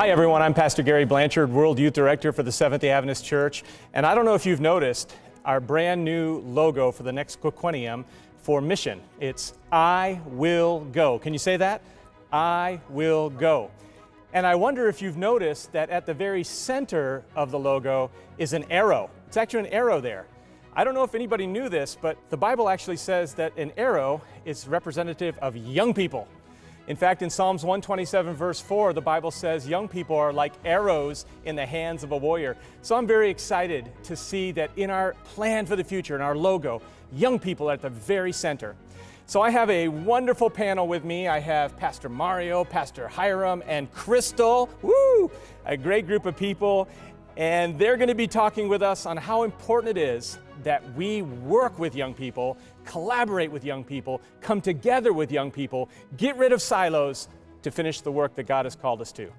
Hi everyone, I'm Pastor Gary Blanchard, World Youth Director for the Seventh-day Adventist Church. And I don't know if you've noticed our brand new logo for the next quinquennium for mission. It's I will go. Can you say that? I will go. And I wonder if you've noticed that at the very center of the logo is an arrow. It's actually an arrow there. I don't know if anybody knew this, but the Bible actually says that an arrow is representative of young people. In fact, in Psalms 127 verse 4, the Bible says young people are like arrows in the hands of a warrior. So I'm very excited to see that in our plan for the future, in our logo, young people are at the very center. So I have a wonderful panel with me. I have Pastor Mario, Pastor Hiran, and Krystal. Woo! A great group of people. And they're going to be talking with us on how important it is that we work with young people, collaborate with young people, come together with young people, get rid of silos to finish the work that God has called us to.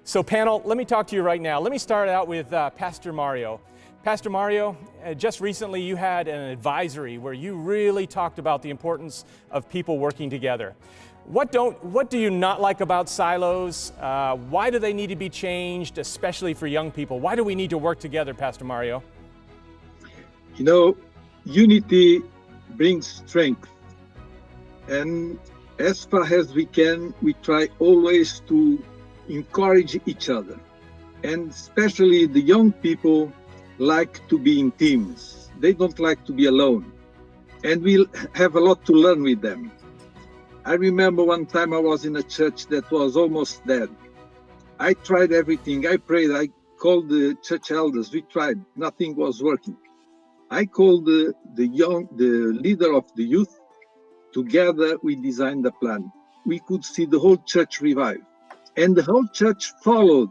So panel, let me talk to you right now. Let me start out with Pastor Mario. Pastor Mario, just recently you had an advisory where you really talked about the importance of people working together. What do you not like about silos? Why do they need to be changed, especially for young people? Why do we need to work together, Pastor Mario? You know, unity brings strength. And as far as we can, we try always to encourage each other. And especially the young people like to be in teams. They don't like to be alone. And we'll have a lot to learn with them. I remember one time I was in a church that was almost dead. I tried everything. I prayed. I called the church elders. We tried. Nothing was working. I called the leader of the youth. Together, we designed a plan. We could see the whole church revive. And the whole church followed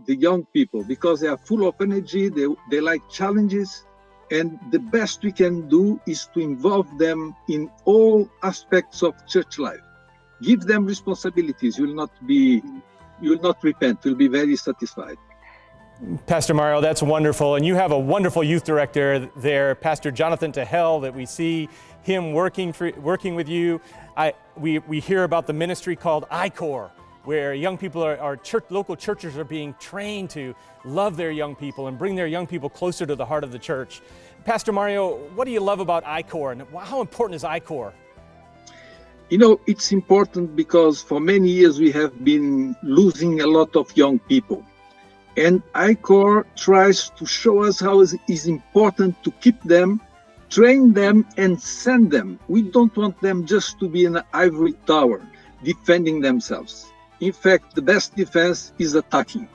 the young people because they are full of energy. They like challenges. And the best we can do is to involve them in all aspects of church life. Give them responsibilities. You will not repent. You'll be very satisfied. Pastor Mario, that's wonderful. And you have a wonderful youth director there, Pastor Jonathan Tahel, that we see him working with you. We hear about the ministry called iCOR, where young people local churches are being trained to love their young people and bring their young people closer to the heart of the church. Pastor Mario, what do you love about iCOR and how important is iCOR? You know, it's important because for many years we have been losing a lot of young people. And iCOR tries to show us how it is important to keep them, train them, and send them. We don't want them just to be in an ivory tower, defending themselves. In fact, the best defense is attacking.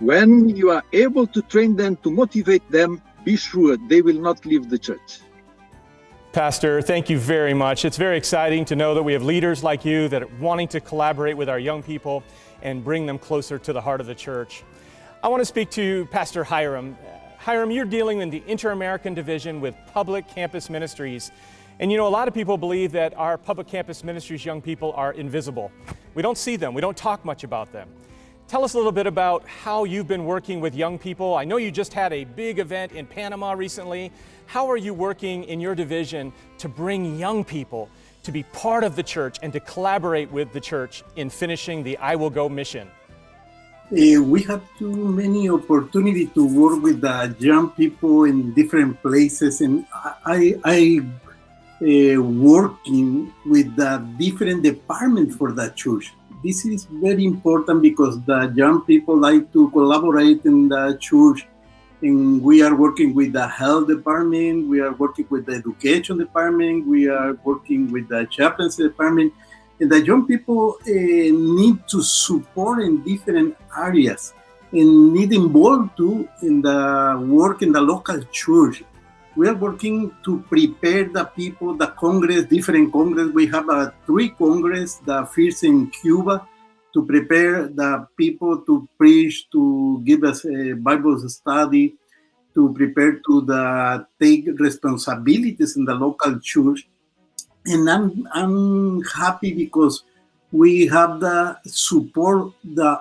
When you are able to train them, to motivate them, be sure they will not leave the church. Pastor, thank you very much. It's very exciting to know that we have leaders like you that are wanting to collaborate with our young people and bring them closer to the heart of the church. I want to speak to Pastor Hiran. Hiran, you're dealing in the Inter-American Division with Public Campus Ministries. And you know, a lot of people believe that our Public Campus Ministries young people are invisible. We don't see them. We don't talk much about them. Tell us a little bit about how you've been working with young people. I know you just had a big event in Panama recently. How are you working in your division to bring young people to be part of the church and to collaborate with the church in finishing the I Will Go mission? We have too many opportunities to work with the young people in different places, and I working with the different departments for the church. This is very important because the young people like to collaborate in the church, and we are working with the health department, we are working with the education department, we are working with the chaplaincy department, and the young people need to support in different areas and need involved too in the work in the local church. We are working to prepare the people, the Congress, different Congress. We have 3 Congress, the first in Cuba, to prepare the people to preach, to give us a Bible study, to prepare to take responsibilities in the local church. And I'm happy because we have the support,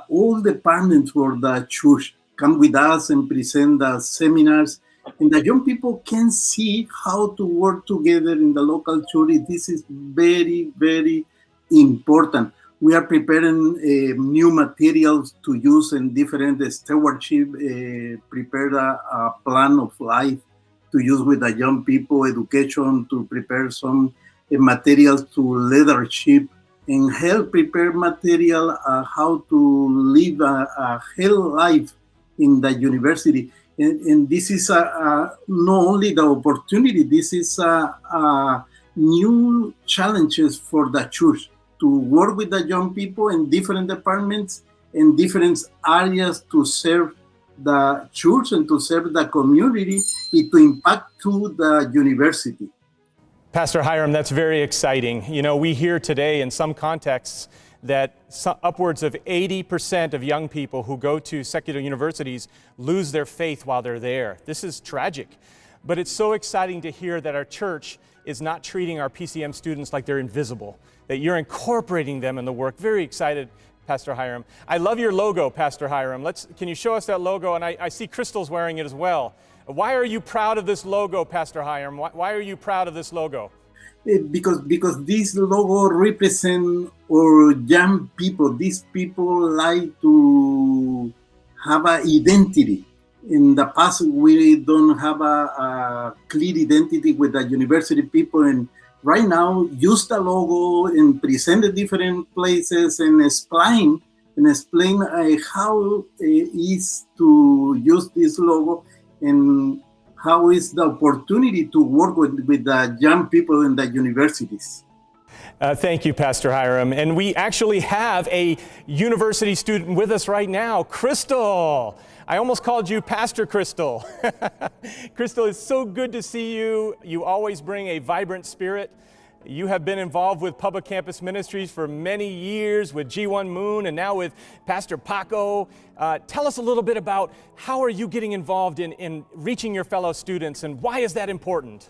all departments for the church come with us and present the seminars. And the young people can see how to work together in the local church. This is very, very important. We are preparing new materials to use in different stewardship, prepare a plan of life to use with the young people, education, to prepare some materials to leadership, and help prepare material how to live a healthy life in the university. And this is not only the opportunity, this is new challenges for the church to work with the young people in different departments and different areas to serve the church and to serve the community and to impact to the university. Pastor Hiram, that's very exciting. You know, we hear today in some contexts that upwards of 80% of young people who go to secular universities lose their faith while they're there. This is tragic. But it's so exciting to hear that our church is not treating our PCM students like they're invisible, that you're incorporating them in the work. Very excited, Pastor Hiram. I love your logo, Pastor Hiram. Can you show us that logo? And I see Krystal's wearing it as well. Why are you proud of this logo, Pastor Hiram? Why are you proud of this logo? Because this logo represents our young people. These people like to have an identity. In the past, we don't have a clear identity with the university people, and right now use the logo and present the different places and explain how it is to use this logo and how is the opportunity to work with the young people in the universities. Thank you, Pastor Hiram. And we actually have a university student with us right now, Krystal. I almost called you Pastor Krystal. Krystal, it's so good to see you. You always bring a vibrant spirit. You have been involved with Public Campus Ministries for many years with G1 Moon and now with Pastor Paco. Tell us a little bit about how are you getting involved in reaching your fellow students and why is that important?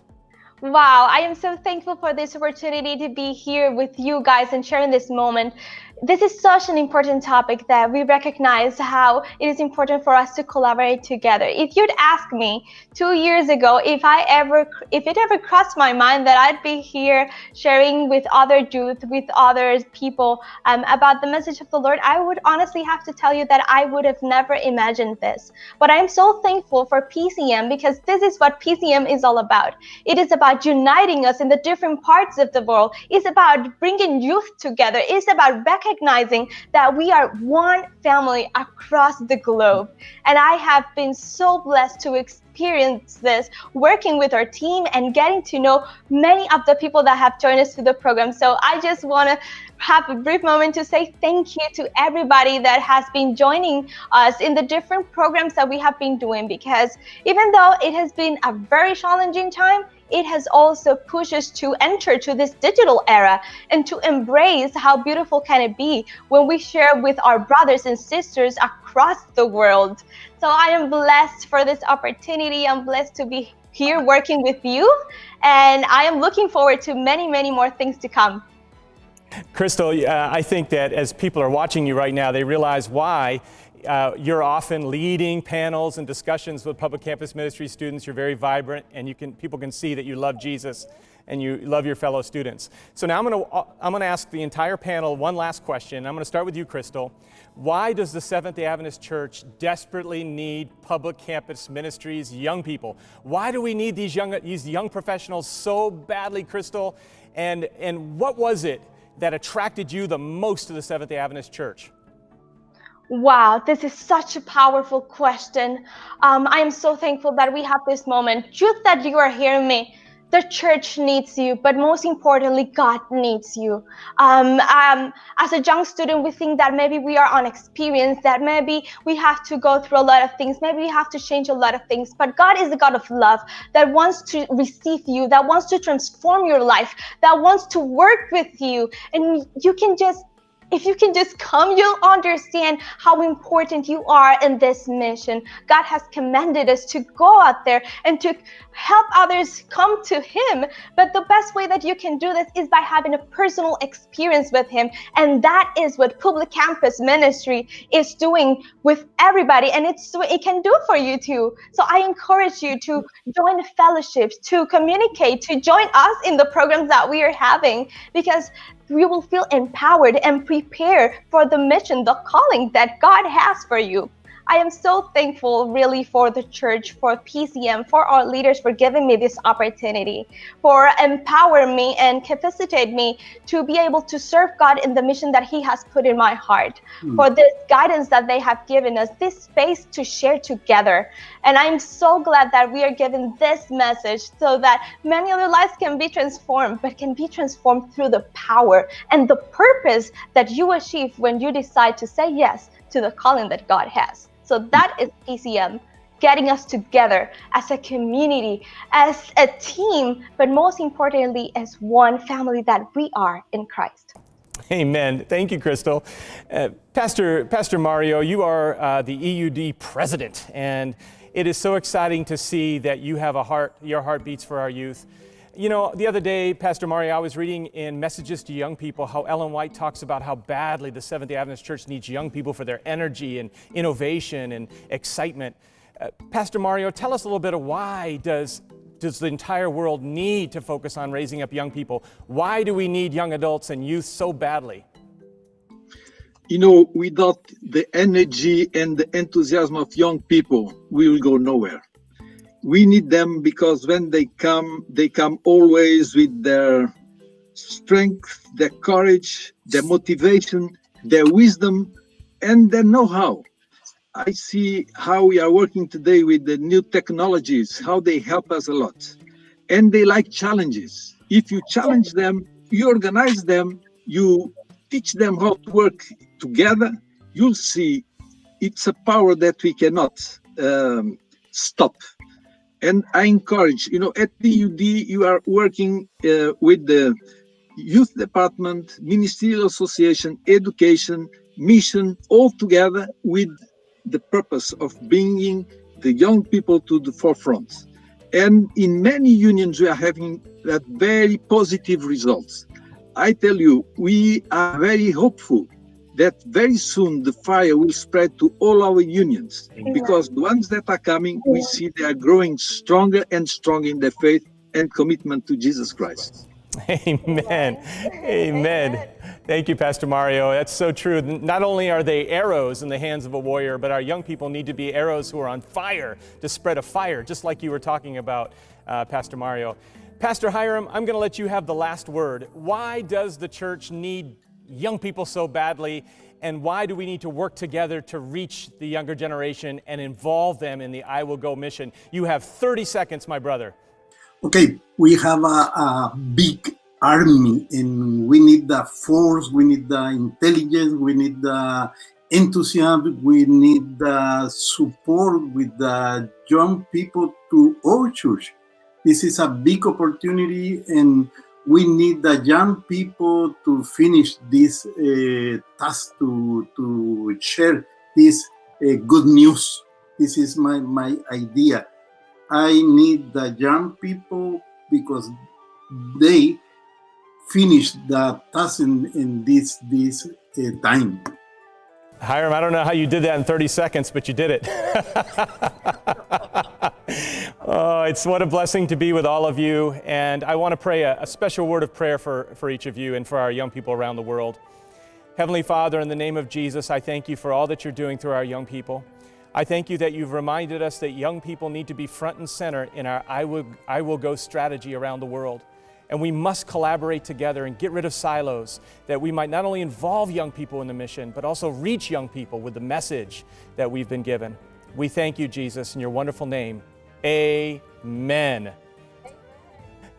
Wow, I am so thankful for this opportunity to be here with you guys and sharing this moment. This is such an important topic that we recognize how it is important for us to collaborate together. If you'd ask me 2 years ago if it ever crossed my mind that I'd be here sharing with other youth, with other people about the message of the Lord, I would honestly have to tell you that I would have never imagined this. But I'm so thankful for PCM because this is what PCM is all about. It is about uniting us in the different parts of the world. It's about bringing youth together. It's about recognizing that we are one family across the globe. And I have been so blessed to experience this working with our team and getting to know many of the people that have joined us to the program. So I just want to have a brief moment to say thank you to everybody that has been joining us in the different programs that we have been doing, because even though it has been a very challenging time, it has also pushed us to enter to this digital era and to embrace how beautiful can it be when we share with our brothers and sisters across the world. So I am blessed for this opportunity. I'm blessed to be here working with you, and I am looking forward to many, many more things to come. Krystal, I think that as people are watching you right now, they realize why you're often leading panels and discussions with Public Campus Ministry students. You're very vibrant, and people can see that you love Jesus and you love your fellow students. So now I'm gonna ask the entire panel one last question. I'm gonna start with you, Krystal. Why does the Seventh-day Adventist Church desperately need Public Campus Ministries young people? Why do we need these young professionals so badly, Krystal? And what was it that attracted you the most to the Seventh-day Adventist Church? Wow, this is such a powerful question. I am so thankful that we have this moment. Just that you are hearing me. The church needs you, but most importantly, God needs you. As a young student, we think that maybe we are unexperienced, that maybe we have to go through a lot of things, maybe we have to change a lot of things. But God is a God of love that wants to receive you, that wants to transform your life, that wants to work with you. And if you can just come, you'll understand how important you are in this mission. God has commanded us to go out there and to help others come to Him. But the best way that you can do this is by having a personal experience with Him. And that is what Public Campus Ministry is doing with everybody. And it can do for you too. So I encourage you to join the fellowships, to communicate, to join us in the programs that we are having, because you will feel empowered and prepared for the mission, the calling that God has for you. I am so thankful really for the church, for PCM, for our leaders for giving me this opportunity, for empowering me and capacitate me to be able to serve God in the mission that He has put in my heart, for this guidance that they have given us, this space to share together. And I'm so glad that we are given this message so that many other lives can be transformed, but can be transformed through the power and the purpose that you achieve when you decide to say yes to the calling that God has. So that is PCM, getting us together as a community, as a team, but most importantly, as one family that we are in Christ. Amen. Thank you, Krystal. Pastor Mario, you are the EUD president, and it is so exciting to see that you have a heart, your heart beats for our youth. You know, the other day, Pastor Mario, I was reading in Messages to Young People how Ellen White talks about how badly the Seventh-day Adventist Church needs young people for their energy and innovation and excitement. Pastor Mario, tell us a little bit of why does the entire world need to focus on raising up young people? Why do we need young adults and youth so badly? You know, without the energy and the enthusiasm of young people, we will go nowhere. We need them because when they come always with their strength, their courage, their motivation, their wisdom, and their know-how. I see how we are working today with the new technologies, how they help us a lot. And they like challenges. If you challenge them, you organize them, you teach them how to work together, you'll see it's a power that we cannot stop. And I encourage, you know, at the UD, you are working with the youth department, ministerial association, education, mission, all together with the purpose of bringing the young people to the forefront. And in many unions, we are having that very positive results. I tell you, we are very hopeful that very soon the fire will spread to all our unions. Amen. Because the ones that are coming, we see they are growing stronger and stronger in their faith and commitment to Jesus Christ. Amen. Amen. Thank you, Pastor Mario. That's so true. Not only are they arrows in the hands of a warrior, but our young people need to be arrows who are on fire to spread a fire, just like you were talking about, Pastor Mario. Pastor Hiram, I'm going to let you have the last word. Why does the church need young people so badly, and why do we need to work together to reach the younger generation and involve them in the I Will Go mission? You have 30 seconds, my brother. Okay, we have a big army, and we need the force, we need the intelligence, we need the enthusiasm, we need the support with the young people to our church. This is a big opportunity, and we need the young people to finish this task, to share this good news. This is my idea. I need the young people because they finish the task in this time. Hiram, I don't know how you did that in 30 seconds, but you did it. Oh, it's what a blessing to be with all of you. And I want to pray a special word of prayer for each of you and for our young people around the world. Heavenly Father, in the name of Jesus, I thank you for all that you're doing through our young people. I thank you that you've reminded us that young people need to be front and center in our I will go strategy around the world. And we must collaborate together and get rid of silos, that we might not only involve young people in the mission, but also reach young people with the message that we've been given. We thank you, Jesus, in your wonderful name. Amen.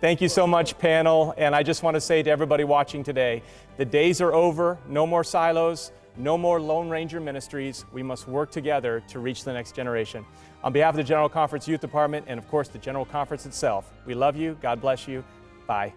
Thank you so much, panel. And I just want to say to everybody watching today, the days are over. No more silos, no more Lone Ranger ministries. We must work together to reach the next generation. On behalf of the General Conference Youth Department and, of course, the General Conference itself, we love you. God bless you. Bye.